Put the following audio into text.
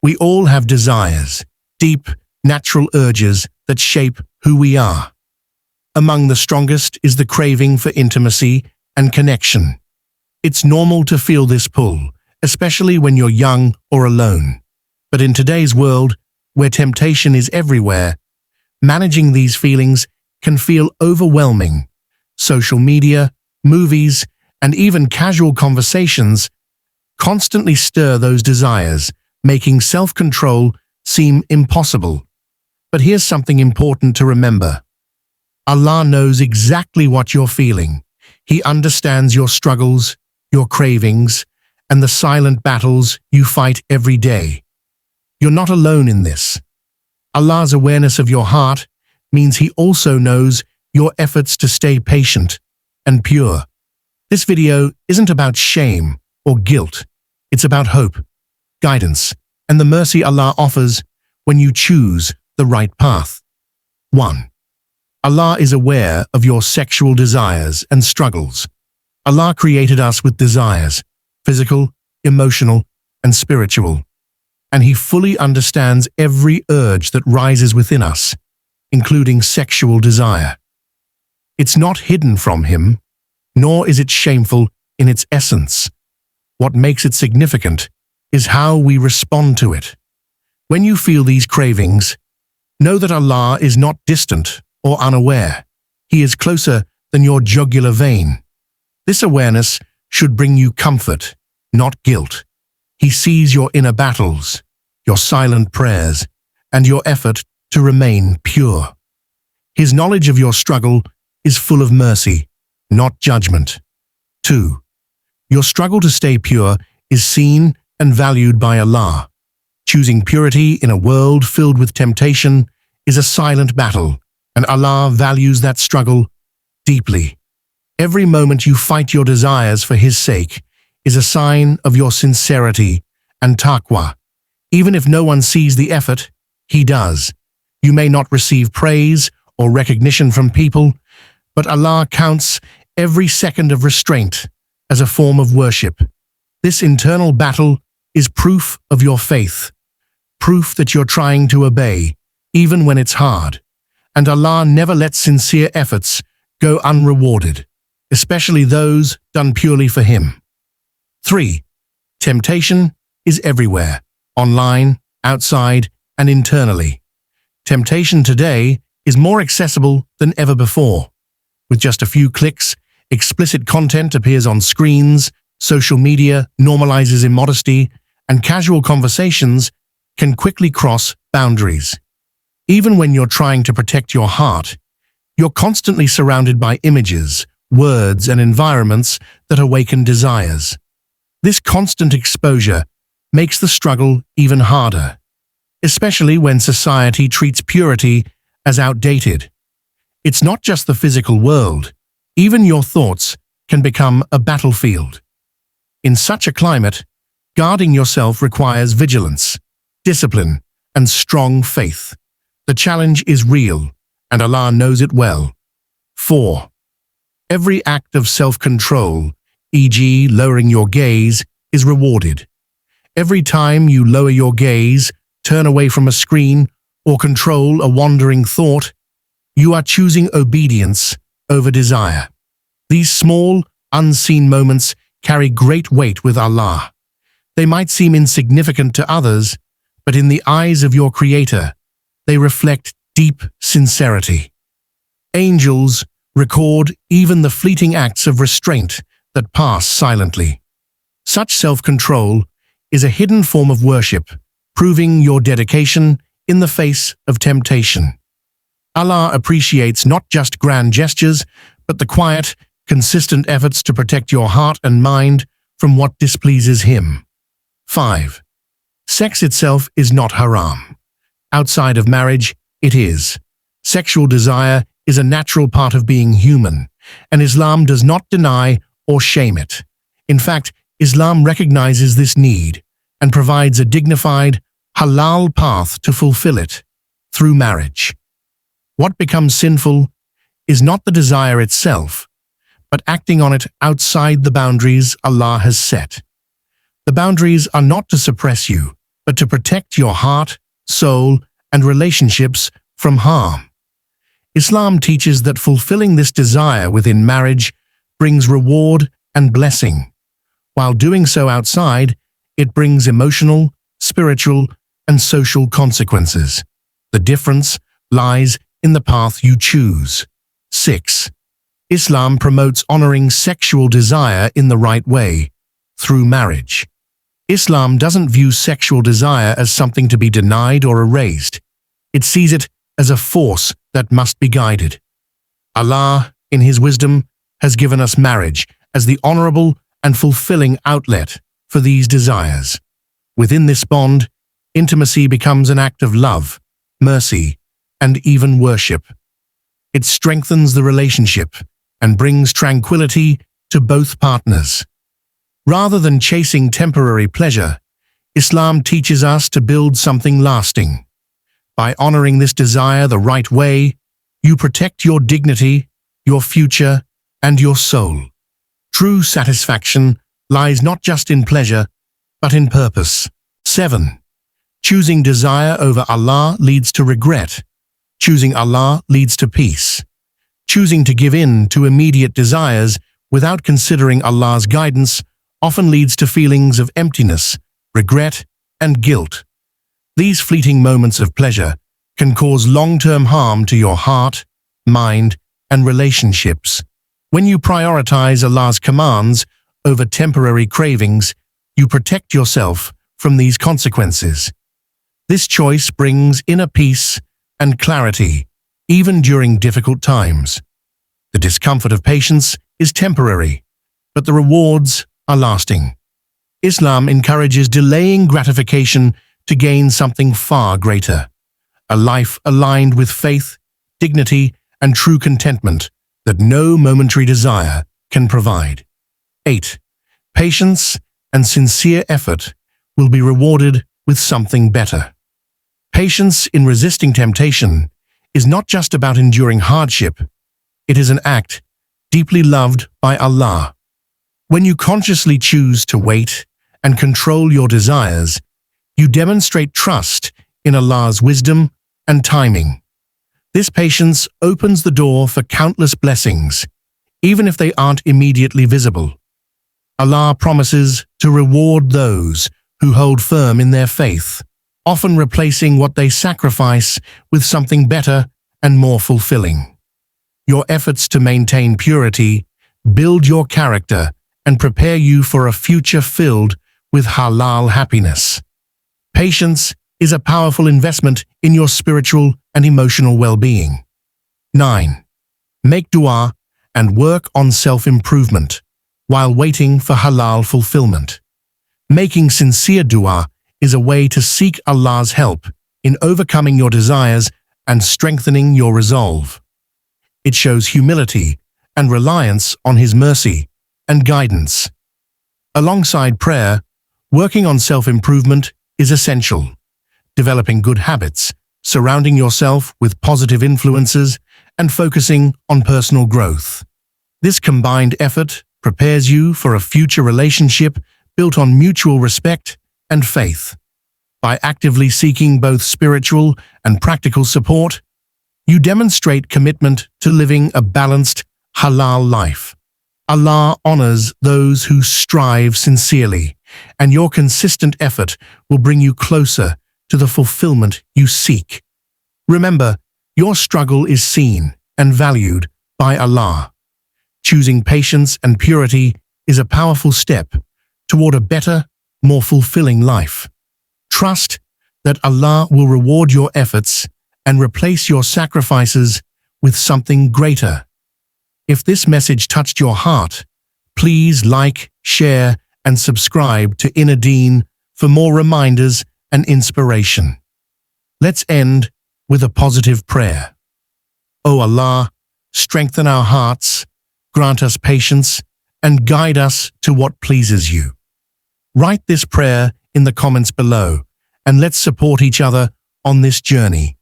We all have desires, deep, natural urges that shape who we are. Among the strongest is the craving for intimacy and connection. It's normal to feel this pull, especially when you're young or alone. But in today's world, where temptation is everywhere, managing these feelings can feel overwhelming. Social media, movies, and even casual conversations constantly stir those desires, making self-control seem impossible. But here's something important to remember. Allah knows exactly what you're feeling. He understands your struggles, your cravings, and the silent battles you fight every day. You're not alone in this. Allah's awareness of your heart means He also knows your efforts to stay patient and pure. This video isn't about shame or guilt. It's about hope, guidance, and the mercy Allah offers when you choose the right path. 1. Allah is aware of your sexual desires and struggles. Allah created us with desires, physical, emotional, and spiritual, and He fully understands every urge that rises within us, including sexual desire. It's not hidden from Him, nor is it shameful in its essence. What makes it significant is how we respond to it. When you feel these cravings, know that Allah is not distant or unaware. He is closer than your jugular vein. This awareness should bring you comfort, not guilt. He sees your inner battles, your silent prayers, and your effort to remain pure. His knowledge of your struggle is full of mercy, not judgment. 2. Your struggle to stay pure is seen and valued by Allah. Choosing purity in a world filled with temptation is a silent battle, and Allah values that struggle deeply. Every moment you fight your desires for His sake is a sign of your sincerity and taqwa. Even if no one sees the effort, He does. You may not receive praise or recognition from people, but Allah counts every second of restraint as a form of worship. This internal battle is proof of your faith, proof that you're trying to obey, even when it's hard. And Allah never lets sincere efforts go unrewarded, especially those done purely for Him. 3. Temptation is everywhere, online, outside, and internally. Temptation today is more accessible than ever before. With just a few clicks, explicit content appears on screens, social media normalizes immodesty, and casual conversations can quickly cross boundaries. Even when you're trying to protect your heart, you're constantly surrounded by images, words, and environments that awaken desires. This constant exposure makes the struggle even harder, especially when society treats purity as outdated. It's not just the physical world. Even your thoughts can become a battlefield. In such a climate, guarding yourself requires vigilance, discipline, and strong faith. The challenge is real, and Allah knows it well. 4. Every act of self-control, e.g., lowering your gaze, is rewarded. Every time you lower your gaze, turn away from a screen, or control a wandering thought, you are choosing obedience over desire. These small, unseen moments carry great weight with Allah. They might seem insignificant to others, but in the eyes of your Creator, they reflect deep sincerity. Angels record even the fleeting acts of restraint that pass silently. Such self-control is a hidden form of worship, proving your dedication in the face of temptation. Allah appreciates not just grand gestures, but the quiet, consistent efforts to protect your heart and mind from what displeases Him. 5. Sex itself is not haram. Outside of marriage, it is. Sexual desire is a natural part of being human, and Islam does not deny or shame it. In fact, Islam recognizes this need and provides a dignified, halal path to fulfill it through marriage. What becomes sinful is not the desire itself, but acting on it outside the boundaries Allah has set. The boundaries are not to suppress you, but to protect your heart, soul, and relationships from harm. Islam teaches that fulfilling this desire within marriage brings reward and blessing. While doing so outside, it brings emotional, spiritual, and social consequences. The difference lies in the path you choose. 6. Islam promotes honoring sexual desire in the right way, through marriage. Islam doesn't view sexual desire as something to be denied or erased. It sees it as a force that must be guided. Allah, in His wisdom, has given us marriage as the honorable and fulfilling outlet for these desires. Within this bond, intimacy becomes an act of love, mercy, and even worship. It strengthens the relationship and brings tranquility to both partners. Rather than chasing temporary pleasure, Islam teaches us to build something lasting. By honoring this desire the right way, you protect your dignity, your future, and your soul. True satisfaction lies not just in pleasure, but in purpose. 7. Choosing desire over Allah leads to regret. Choosing Allah leads to peace. Choosing to give in to immediate desires without considering Allah's guidance often leads to feelings of emptiness, regret, and guilt. These fleeting moments of pleasure can cause long-term harm to your heart, mind, and relationships. When you prioritize Allah's commands over temporary cravings, you protect yourself from these consequences. This choice brings inner peace and clarity, even during difficult times. The discomfort of patience is temporary, but the rewards are lasting. Islam encourages delaying gratification to gain something far greater, a life aligned with faith, dignity, and true contentment that no momentary desire can provide. 8. Patience and sincere effort will be rewarded with something better. Patience in resisting temptation is not just about enduring hardship, it is an act deeply loved by Allah. When you consciously choose to wait and control your desires, you demonstrate trust in Allah's wisdom and timing. This patience opens the door for countless blessings, even if they aren't immediately visible. Allah promises to reward those who hold firm in their faith, often replacing what they sacrifice with something better and more fulfilling. Your efforts to maintain purity build your character and prepare you for a future filled with halal happiness. Patience is a powerful investment in your spiritual and emotional well-being. 9. Make dua and work on self-improvement while waiting for halal fulfillment. Making sincere dua is a way to seek Allah's help in overcoming your desires and strengthening your resolve. It shows humility and reliance on His mercy and guidance. Alongside prayer, working on self-improvement is essential. Developing good habits, surrounding yourself with positive influences, and focusing on personal growth. This combined effort prepares you for a future relationship built on mutual respect and faith. By actively seeking both spiritual and practical support, you demonstrate commitment to living a balanced, halal life. Allah honors those who strive sincerely, and your consistent effort will bring you closer to the fulfillment you seek. Remember, your struggle is seen and valued by Allah. Choosing patience and purity is a powerful step toward a better, more fulfilling life. Trust that Allah will reward your efforts and replace your sacrifices with something greater. If this message touched your heart, please like, share, and subscribe to Inner Deen for more reminders and inspiration. Let's end with a positive prayer. O Allah, strengthen our hearts, grant us patience, and guide us to what pleases you. Write this prayer in the comments below, and let's support each other on this journey.